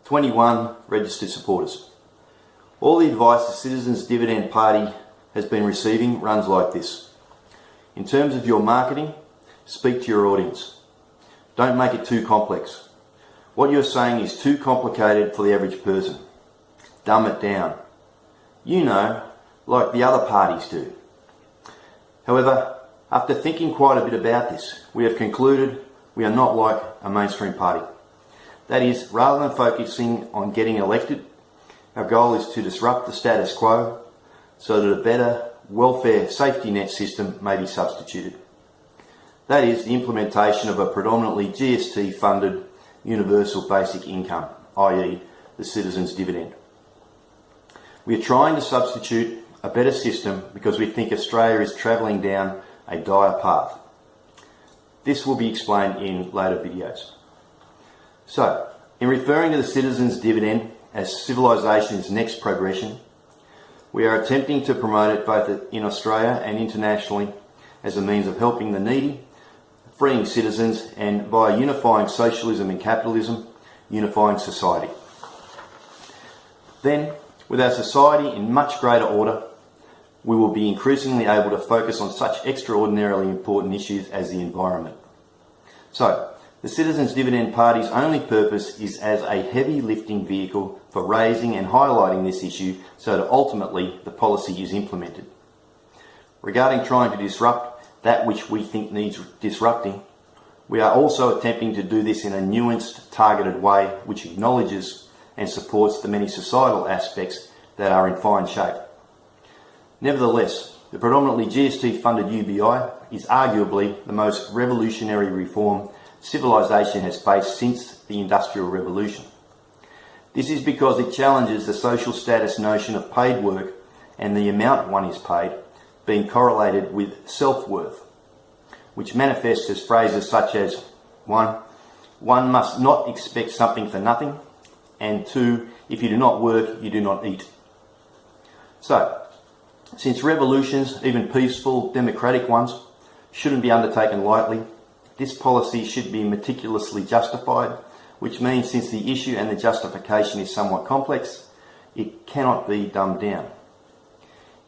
21 registered supporters. All the advice the Citizens Dividend Party has been receiving runs like this. In terms of your marketing, speak to your audience. Don't make it too complex. What you're saying is too complicated for the average person. Dumb it down. You know, like the other parties do. However, after thinking quite a bit about this, we have concluded we are not like a mainstream party. That is, rather than focusing on getting elected, our goal is to disrupt the status quo so that a better welfare safety net system may be substituted. That is, the implementation of a predominantly GST funded universal basic income, i.e. the citizens' dividend. We are trying to substitute a better system because we think Australia is travelling down a dire path. This will be explained in later videos. So, in referring to the citizens' dividend as civilisation's next progression, we are attempting to promote it both in Australia and internationally as a means of helping the needy, freeing citizens, and by unifying socialism and capitalism, unifying society. Then, with our society in much greater order, we will be increasingly able to focus on such extraordinarily important issues as the environment. So, the Citizens Dividend Party's only purpose is as a heavy lifting vehicle for raising and highlighting this issue so that ultimately the policy is implemented. Regarding trying to disrupt that which we think needs disrupting, we are also attempting to do this in a nuanced, targeted way which acknowledges and supports the many societal aspects that are in fine shape. Nevertheless, the predominantly GST-funded UBI is arguably the most revolutionary reform civilization has faced since the Industrial Revolution. This is because it challenges the social status notion of paid work and the amount one is paid being correlated with self-worth, which manifests as phrases such as 1. One must not expect something for nothing, and 2. If you do not work, you do not eat. So, since revolutions, even peaceful, democratic ones, shouldn't be undertaken lightly, this policy should be meticulously justified, which means since the issue and the justification is somewhat complex, it cannot be dumbed down.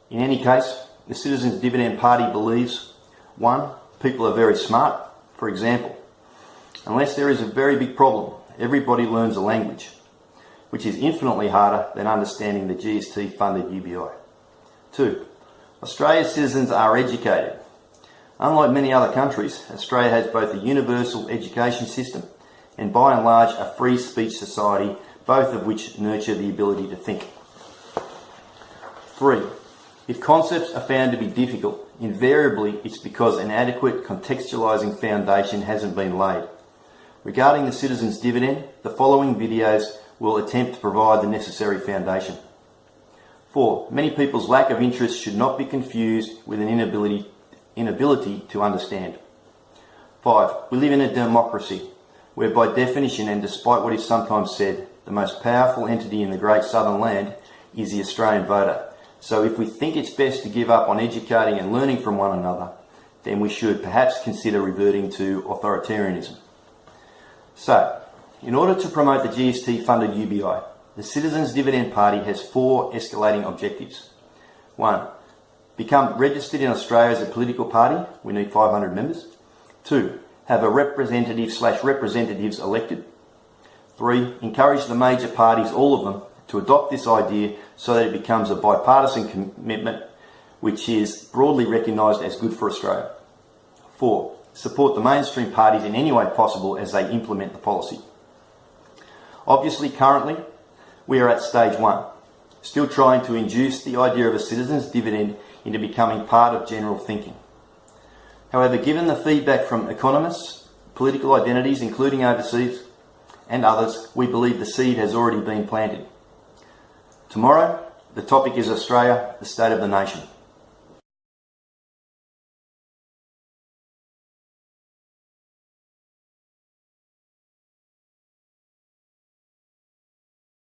In any case, the Citizens Dividend Party believes, 1. People are very smart. For example, unless there is a very big problem, everybody learns a language, which is infinitely harder than understanding the GST-funded UBI. 2. Australia's citizens are educated. Unlike many other countries, Australia has both a universal education system and by and large a free speech society, both of which nurture the ability to think. 3. If concepts are found to be difficult, invariably it's because an adequate contextualising foundation hasn't been laid. Regarding the citizens' dividend, the following videos will attempt to provide the necessary foundation. 4. Many people's lack of interest should not be confused with an inability to understand. 5. We live in a democracy where by definition and despite what is sometimes said, the most powerful entity in the great southern land is the Australian voter. So if we think it's best to give up on educating and learning from one another, then we should perhaps consider reverting to authoritarianism. So, in order to promote the GST-funded UBI, the Citizens Dividend Party has 4 escalating objectives. 1. Become registered in Australia as a political party. We need 500 members. 2. Have a representative/representatives elected. 3. Encourage the major parties, all of them, to adopt this idea so that it becomes a bipartisan commitment which is broadly recognised as good for Australia. 4. Support the mainstream parties in any way possible as they implement the policy. Obviously, currently, we are at stage 1, still trying to induce the idea of a citizens' dividend into becoming part of general thinking. However, given the feedback from economists, political identities, including overseas, and others, we believe the seed has already been planted. Tomorrow, the topic is Australia, the state of the nation.